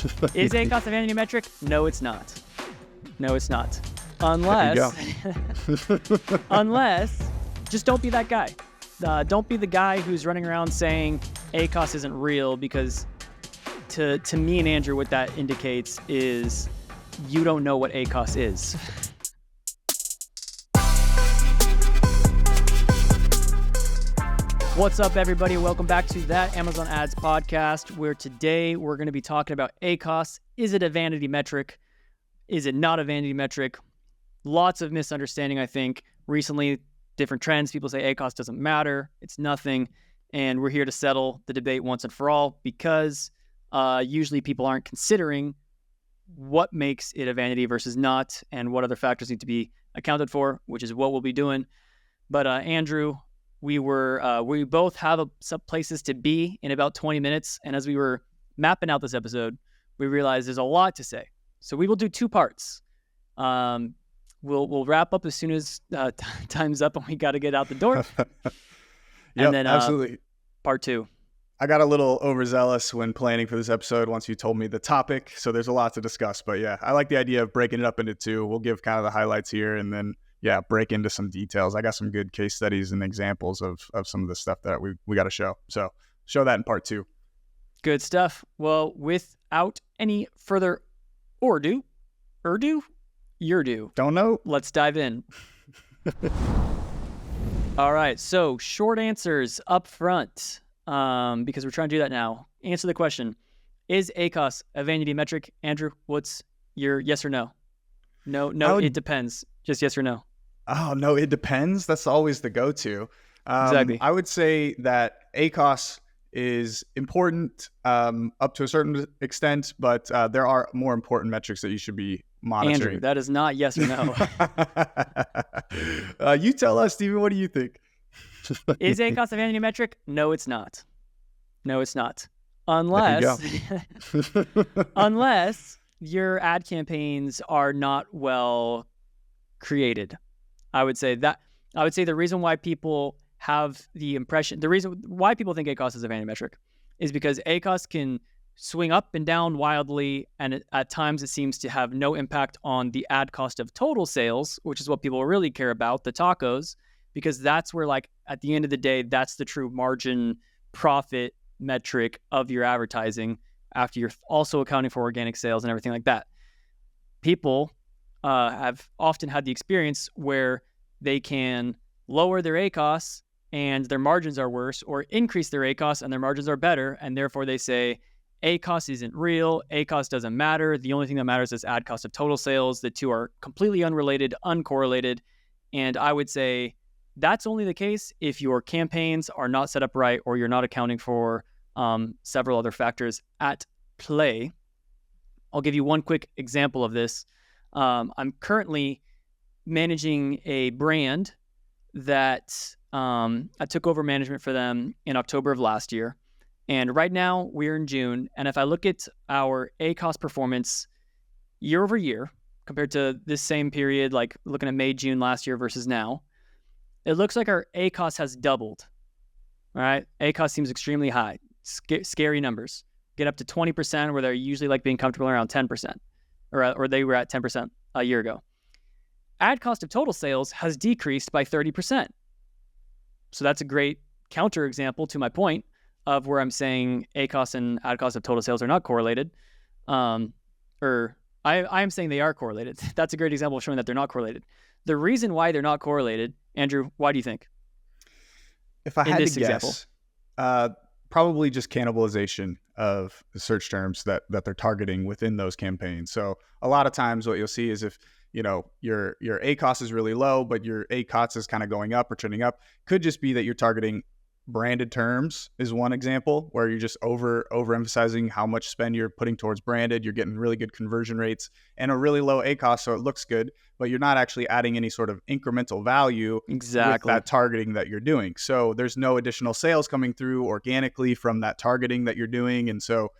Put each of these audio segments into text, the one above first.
Is ACOS a vanity metric? No, it's not. No, it's not. Unless, just don't be that guy. Don't be the guy who's running around saying ACOS isn't real, because to me and Andrew, what that indicates is you don't know what ACOS is. What's up, everybody? Welcome back to That Amazon Ads Podcast, where today we're going to be talking about ACOS. Is it a vanity metric? Is it not a vanity metric? Lots of misunderstanding, I think. Recently, different trends. People say ACOS doesn't matter. It's nothing. And we're here to settle the debate once and for all, because usually people aren't considering what makes it a vanity versus not, and what other factors need to be accounted for, which is what we'll be doing. But Andrew, we both have some places to be in about 20 minutes. And as we were mapping out this episode, we realized there's a lot to say. So we will do two parts. We'll wrap up as soon as time's up and we got to get out the door. And then absolutely. Part two. I got a little overzealous when planning for this episode once you told me the topic. So there's a lot to discuss. But yeah, I like the idea of breaking it up into two. We'll give kind of the highlights here and then break into some details. I got some good case studies and examples of some of the stuff that we got to show. So show that in part two. Good stuff. Well, without any further ado, don't know. Let's dive in. All right. So short answers up front, because we're trying to do that now. Answer the question. Is ACOS a vanity metric? Andrew, what's your yes or no? No, it depends. Just yes or no. Oh, no, it depends. That's always the go-to. Exactly. I would say that ACOS is important up to a certain extent, but there are more important metrics that you should be monitoring. Andrew, that is not yes or no. You tell us, Steven, what do you think? Is ACOS a vanity metric? No, it's not. No, it's not. Unless your ad campaigns are not well created. I would say the reason why people have the impression, the reason why people think ACOS is a vanity metric is because ACOS can swing up and down wildly, and at times it seems to have no impact on the ad cost of total sales, which is what people really care about, the TACOS, because that's where, like, at the end of the day, that's the true margin profit metric of your advertising, after you're also accounting for organic sales and everything like that. People have often had the experience where they can lower their ACOS and their margins are worse, or increase their ACOS and their margins are better, and therefore they say ACOS isn't real, ACOS doesn't matter, the only thing that matters is ad cost of total sales. The two are completely unrelated, uncorrelated, and I would say that's only the case if your campaigns are not set up right, or you're not accounting for several other factors at play. I'll give you one quick example of this. I'm currently managing a brand that I took over management for them in October of last year. And right now we're in June. And if I look at our ACOS performance year over year compared to this same period, like looking at May, June last year versus now, it looks like our ACOS has doubled. All right. ACOS seems extremely high. Scary numbers. Get up to 20%, where they're usually like being comfortable around 10%, or they were at 10% a year ago. Ad cost of total sales has decreased by 30%. So that's a great counterexample to my point of where I'm saying ACOS and ad cost of total sales are not correlated. I am saying they are correlated. That's a great example of showing that they're not correlated. The reason why they're not correlated, Andrew, why do you think? If I had to guess, probably just cannibalization of the search terms that they're targeting within those campaigns. So a lot of times what you'll see is if, your ACOS is really low, but your ACOTS is kind of going up or trending up, could just be that you're targeting branded terms is one example, where you're just overemphasizing how much spend you're putting towards branded. You're getting really good conversion rates and a really low ACOS, so it looks good, but you're not actually adding any sort of incremental value with that targeting that you're doing. So there's no additional sales coming through organically from that targeting that you're doing. And so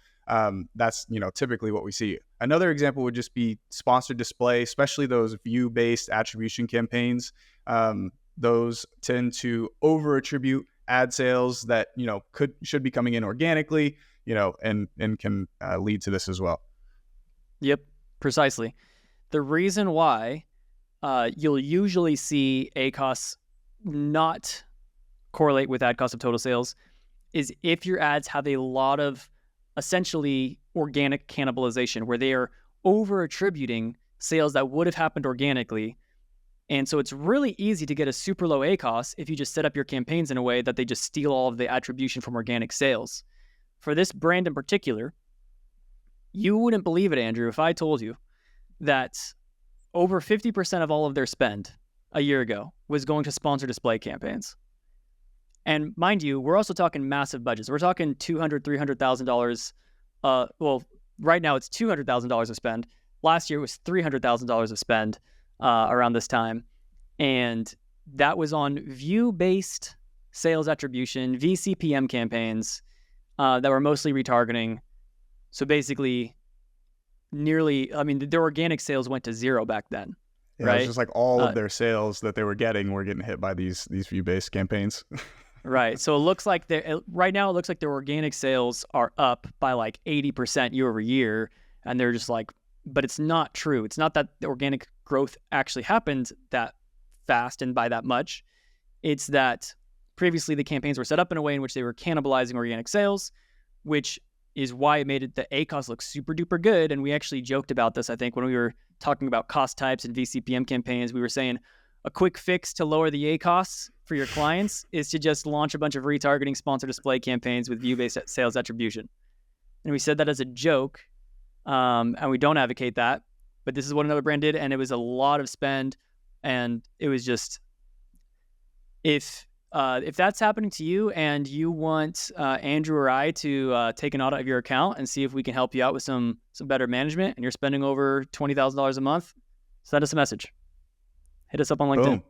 that's, typically what we see. Another example would just be sponsored display, especially those view-based attribution campaigns. Those tend to over-attribute ad sales that, should be coming in organically, and can lead to this as well. Yep, precisely. The reason why you'll usually see ACOS not correlate with ad cost of total sales is if your ads have a lot of essentially organic cannibalization, where they are over attributing sales that would have happened organically. And so it's really easy to get a super low ACOS if you just set up your campaigns in a way that they just steal all of the attribution from organic sales. For this brand in particular, you wouldn't believe it, Andrew, if I told you that over 50% of all of their spend a year ago was going to sponsor display campaigns. And mind you, we're also talking massive budgets. We're talking $200,000, $300,000. Well, right now it's $200,000 of spend. Last year it was $300,000 of spend around this time. And that was on view-based sales attribution, VCPM campaigns that were mostly retargeting. So basically, their organic sales went to zero back then. Yeah, right? It was just like all of their sales that they were getting were getting hit by these view-based campaigns. Right. So it looks like right now it looks like their organic sales are up by like 80% year over year. And they're just like, but it's not true. It's not that the organic growth actually happened that fast and by that much. It's that previously the campaigns were set up in a way in which they were cannibalizing organic sales, which is why it made the ACOS look super duper good. And we actually joked about this, I think, when we were talking about cost types and VCPM campaigns. We were saying a quick fix to lower the ACOS for your clients is to just launch a bunch of retargeting sponsor display campaigns with view-based sales attribution. And we said that as a joke, and we don't advocate that, but this is what another brand did, and it was a lot of spend, and it was just, if that's happening to you and you want Andrew or I to take an audit of your account and see if we can help you out with some better management, and you're spending over $20,000 a month, send us a message. Hit us up on LinkedIn. Boom.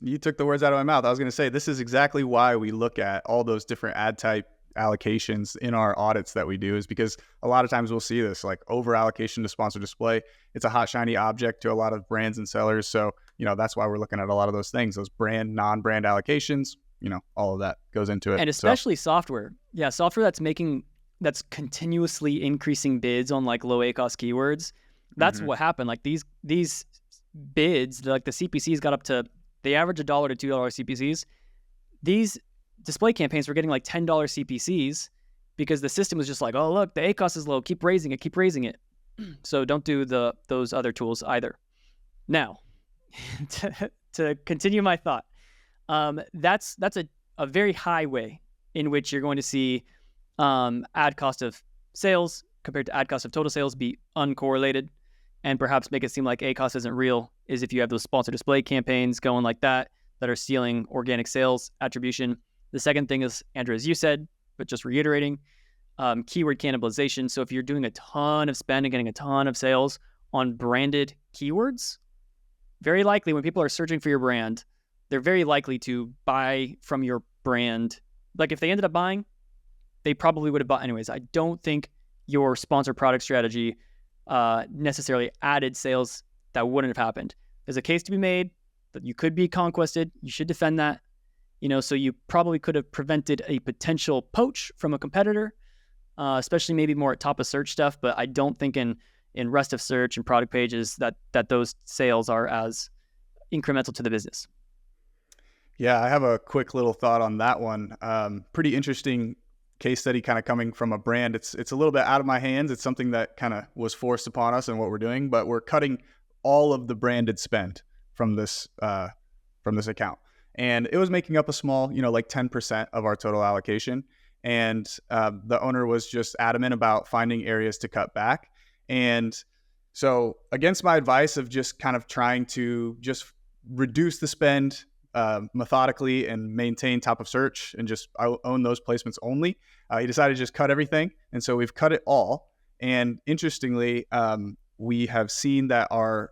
You took the words out of my mouth. I was going to say, this is exactly why we look at all those different ad type allocations in our audits that we do, is because a lot of times we'll see this like over allocation to sponsor display. It's a hot, shiny object to a lot of brands and sellers. So, that's why we're looking at a lot of those things, those brand, non-brand allocations, all of that goes into it. And especially software. Yeah. Software that's continuously increasing bids on like low ACOS keywords. That's what happened. Like these bids, like the CPCs got up to, they average $1 to $2 CPCs. These display campaigns were getting like $10 CPCs because the system was just like, oh, look, the ACOS is low. Keep raising it. So don't do those other tools either. Now, to continue my thought, that's a very high way in which you're going to see ad cost of sales compared to ad cost of total sales be uncorrelated, and perhaps make it seem like ACOS isn't real, is if you have those sponsor display campaigns going like that are stealing organic sales attribution. The second thing is, Andrew, as you said, but just reiterating, keyword cannibalization. So if you're doing a ton of spend and getting a ton of sales on branded keywords, very likely when people are searching for your brand, they're very likely to buy from your brand. Like if they ended up buying, they probably would have bought anyways. I don't think your sponsor product strategy necessarily added sales that wouldn't have happened. There's a case to be made that you could be conquested. You should defend that. So you probably could have prevented a potential poach from a competitor, especially maybe more at top of search stuff. But I don't think in rest of search and product pages that those sales are as incremental to the business. Yeah, I have a quick little thought on that one. Pretty interesting case study kind of coming from a brand. It's a little bit out of my hands. It's something that kind of was forced upon us and what we're doing, but we're cutting all of the branded spend from this account. And it was making up a small, like 10% of our total allocation. And the owner was just adamant about finding areas to cut back. And so against my advice of just kind of trying to just reduce the spend methodically and maintain top of search and just own those placements only, he decided to just cut everything. And so we've cut it all. And interestingly, we have seen that our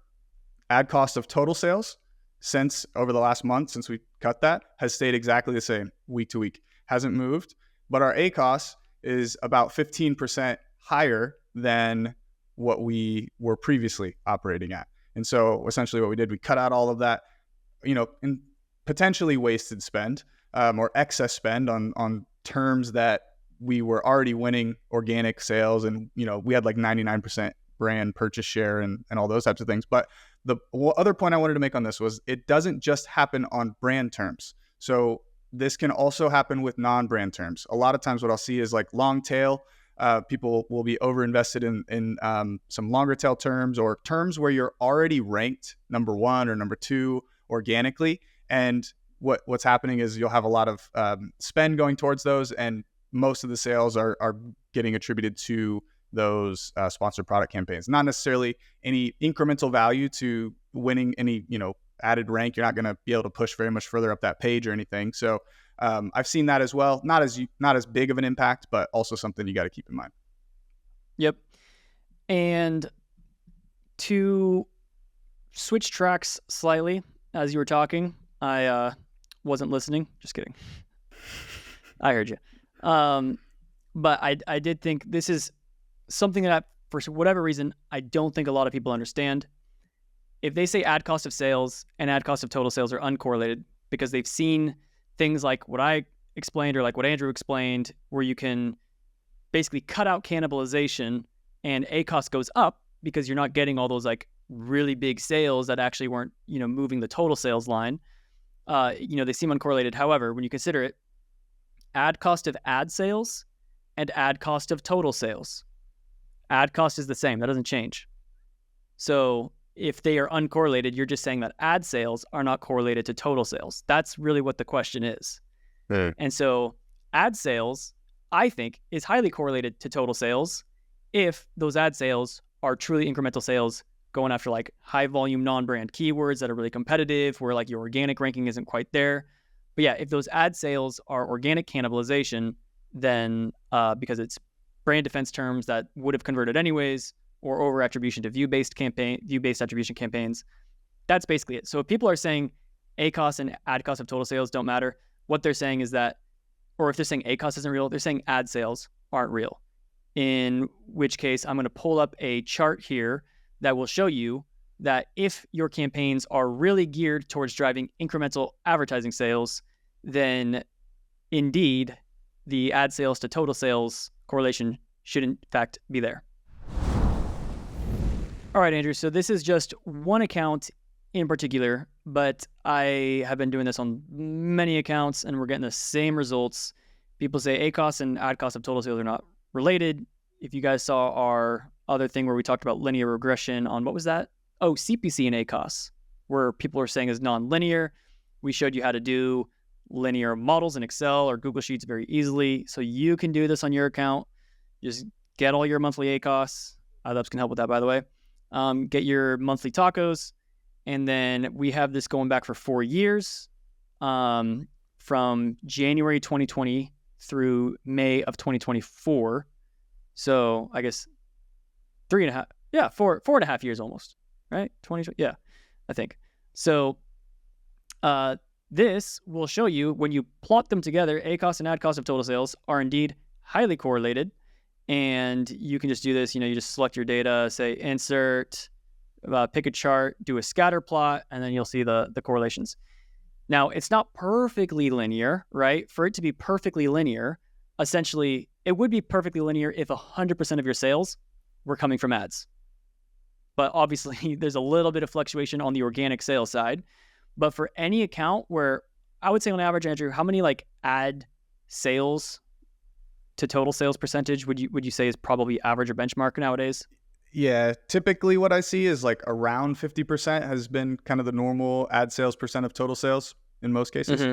ad cost of total sales since over the last month, since we cut that, has stayed exactly the same week to week, hasn't moved. But our ACOS is about 15% higher than what we were previously operating at. And so essentially what we did, we cut out all of that, and potentially wasted spend or excess spend on terms that we were already winning organic sales. And, we had like 99% brand purchase share and all those types of things. But the other point I wanted to make on this was it doesn't just happen on brand terms. So this can also happen with non-brand terms. A lot of times what I'll see is like long tail. People will be over-invested in some longer tail terms or terms where you're already ranked number 1 or number 2 organically. And what's happening is you'll have a lot of spend going towards those, and most of the sales are getting attributed to those sponsored product campaigns. Not necessarily any incremental value to winning any added rank. You're not going to be able to push very much further up that page or anything. So I've seen that as well. Not as big of an impact, but also something you got to keep in mind. Yep. And to switch tracks slightly, as you were talking, I wasn't listening. Just kidding. I heard you. But I did think this is something that, for whatever reason, I don't think a lot of people understand. If they say ad cost of sales and ad cost of total sales are uncorrelated because they've seen things like what I explained or like what Andrew explained, where you can basically cut out cannibalization and ACOS goes up because you're not getting all those like really big sales that actually weren't, moving the total sales line. They seem uncorrelated. However, when you consider it, ad cost of ad sales and ad cost of total sales, ad cost is the same. That doesn't change. So if they are uncorrelated, you're just saying that ad sales are not correlated to total sales. That's really what the question is. And so ad sales, I think, is highly correlated to total sales if those ad sales are truly incremental sales going after like high volume non-brand keywords that are really competitive, where like your organic ranking isn't quite there. But yeah, if those ad sales are organic cannibalization, then because it's brand defense terms that would have converted anyways, or over attribution to view-based attribution campaigns, that's basically it. So if people are saying ACOS and ad cost of total sales don't matter, what they're saying is that, or if they're saying ACOS isn't real, they're saying ad sales aren't real. In which case, I'm going to pull up a chart here that will show you that if your campaigns are really geared towards driving incremental advertising sales, then indeed the ad sales to total sales correlation should in fact be there. All right, Andrew, so this is just one account in particular, but I have been doing this on many accounts and we're getting the same results. People say ACOS and ad cost of total sales are not related. If you guys saw our other thing where we talked about linear regression on, what was that? Oh, CPC and ACOS, where people are saying is non-linear. We showed you how to do linear models in Excel or Google Sheets very easily. So you can do this on your account. Just get all your monthly ACOS. ILabs can help with that, by the way. Get your monthly TACOS. And then we have this going back for 4 years, from January 2020 through May of 2024. So I guess 4.5 years almost, right? 20, yeah, I think. So this will show you when you plot them together, ACOS and ad cost of total sales are indeed highly correlated. And you can just do this, you just select your data, say insert, pick a chart, do a scatter plot, and then you'll see the correlations. Now, it's not perfectly linear, right? For it to be perfectly linear, essentially, it would be perfectly linear if 100% of your sales were coming from ads. But obviously, there's a little bit of fluctuation on the organic sales side. But for any account where, I would say on average, Andrew, how many like ad sales to total sales percentage would you say is probably average or benchmark nowadays? Yeah, typically what I see is like around 50% has been kind of the normal ad sales percent of total sales in most cases. Mm-hmm.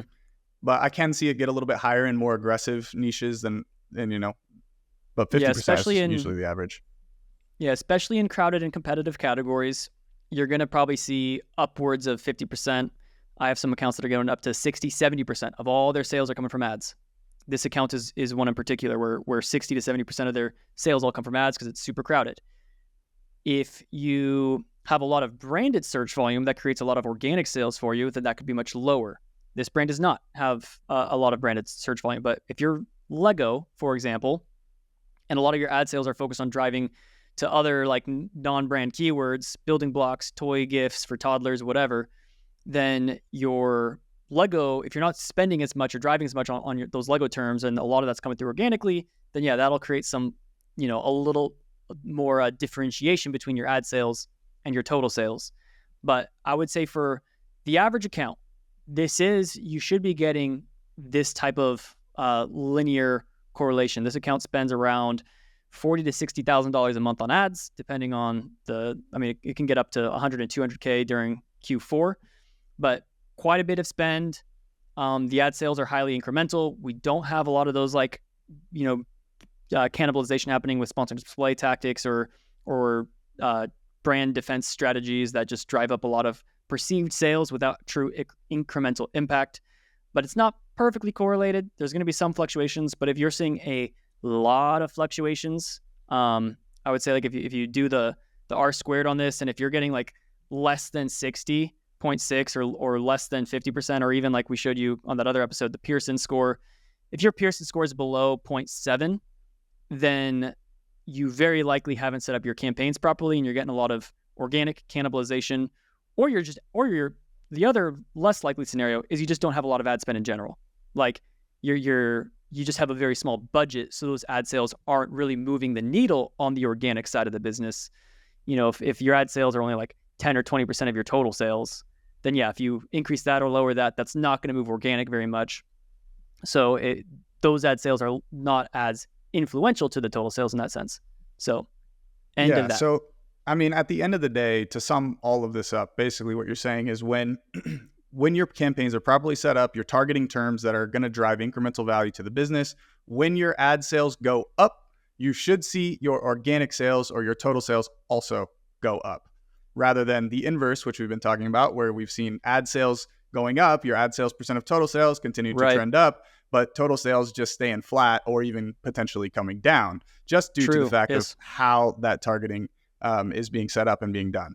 But I can see it get a little bit higher in more aggressive niches but 50% is usually the average. Yeah, especially in crowded and competitive categories, you're going to probably see upwards of 50%. I have some accounts that are going up to 60, 70% of all their sales are coming from ads. This account is one in particular where 60 to 70% of their sales all come from ads because it's super crowded. If you have a lot of branded search volume that creates a lot of organic sales for you, then that could be much lower. This brand does not have a lot of branded search volume, but if you're Lego, for example, and a lot of your ad sales are focused on driving to other like non-brand keywords, building blocks, toy gifts for toddlers, whatever, then your Lego, if you're not spending as much or driving as much on those Lego terms, and a lot of that's coming through organically, then yeah, that'll create some, a little more differentiation between your ad sales and your total sales. But I would say for the average account, you should be getting this type of linear correlation. This account spends around $40,000 to $60,000 a month on ads, depending on it can get up to 100 and 200K during Q4, but quite a bit of spend. The ad sales are highly incremental. We don't have a lot of those cannibalization happening with sponsored display tactics or brand defense strategies that just drive up a lot of perceived sales without true incremental impact. But it's not perfectly correlated. There's going to be some fluctuations, but if you're seeing a lot of fluctuations, I would say like if you do the R squared on this, and if you're getting like less than 60.6 or less than 50%, or even like we showed you on that other episode, the Pearson score, if your Pearson score is below 0.7, then you very likely haven't set up your campaigns properly and you're getting a lot of organic cannibalization, or the other less likely scenario is you just don't have a lot of ad spend in general. Like you just have a very small budget, so those ad sales aren't really moving the needle on the organic side of the business. If your ad sales are only like 10 or 20% of your total sales, then yeah, if you increase that or lower that, that's not going to move organic very much. So those ad sales are not as influential to the total sales in that sense. So end of that. So at the end of the day, to sum all of this up, basically what you're saying is when your campaigns are properly set up, you're targeting terms that are going to drive incremental value to the business. When your ad sales go up, you should see your organic sales or your total sales also go up, rather than the inverse, which we've been talking about, where we've seen ad sales going up, your ad sales percent of total sales continue to trend up, but total sales just staying flat or even potentially coming down, just due to the fact of how that targeting is being set up and being done.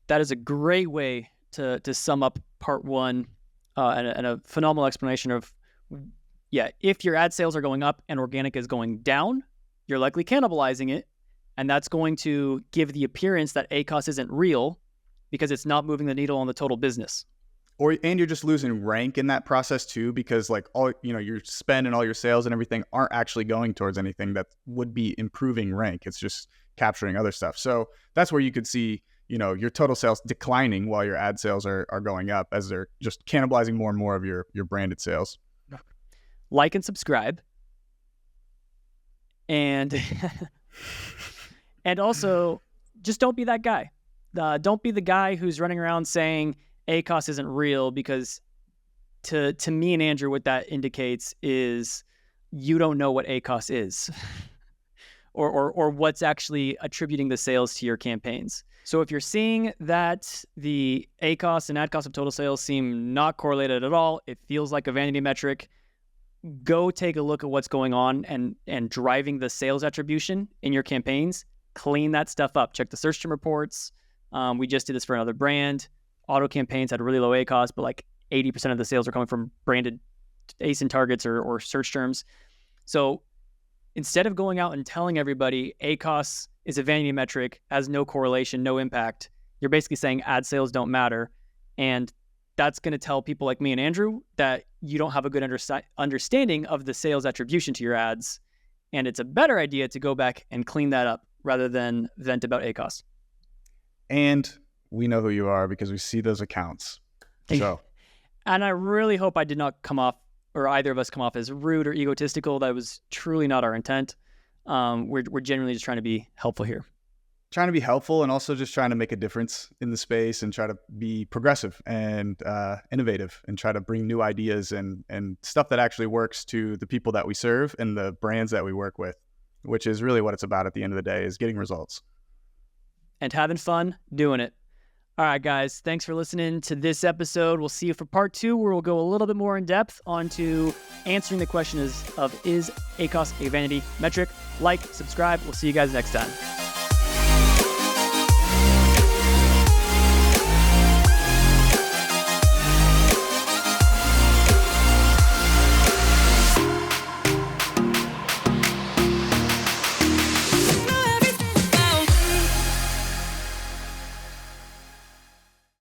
That is a great way to sum up part one, and a phenomenal explanation of, if your ad sales are going up and organic is going down, you're likely cannibalizing it, and that's going to give the appearance that ACOS isn't real because it's not moving the needle on the total business. And you're just losing rank in that process too, because like all your spend and all your sales and everything aren't actually going towards anything that would be improving rank. It's just capturing other stuff. So that's where you could see your total sales declining while your ad sales are going up, as they're just cannibalizing more and more of your branded sales. Like and subscribe, and and also just don't be that guy. Don't be the guy who's running around saying ACOS isn't real, because to me and Andrew, what that indicates is you don't know what ACOS is or what's actually attributing the sales to your campaigns. So if you're seeing that the ACOS and ad cost of total sales seem not correlated at all, it feels like a vanity metric, go take a look at what's going on and driving the sales attribution in your campaigns. Clean that stuff up. Check the search term reports. We just did this for another brand. Auto campaigns had really low ACOS, but like 80% of the sales are coming from branded ASIN targets or search terms. So instead of going out and telling everybody ACOS is a vanity metric, has no correlation, no impact, you're basically saying ad sales don't matter. And that's going to tell people like me and Andrew that you don't have a good understanding of the sales attribution to your ads. And it's a better idea to go back and clean that up rather than vent about ACOS. And we know who you are because we see those accounts. So, and I really hope I did not come off, or either of us come off, as rude or egotistical. That was truly not our intent. We're genuinely just trying to be helpful here. Trying to be helpful, and also just trying to make a difference in the space and try to be progressive and innovative and try to bring new ideas and stuff that actually works to the people that we serve and the brands that we work with, which is really what it's about at the end of the day, is getting results. And having fun doing it. All right, guys, thanks for listening to this episode. We'll see you for part 2, where we'll go a little bit more in depth onto answering the question of is ACOS a vanity metric? Like, subscribe. We'll see you guys next time.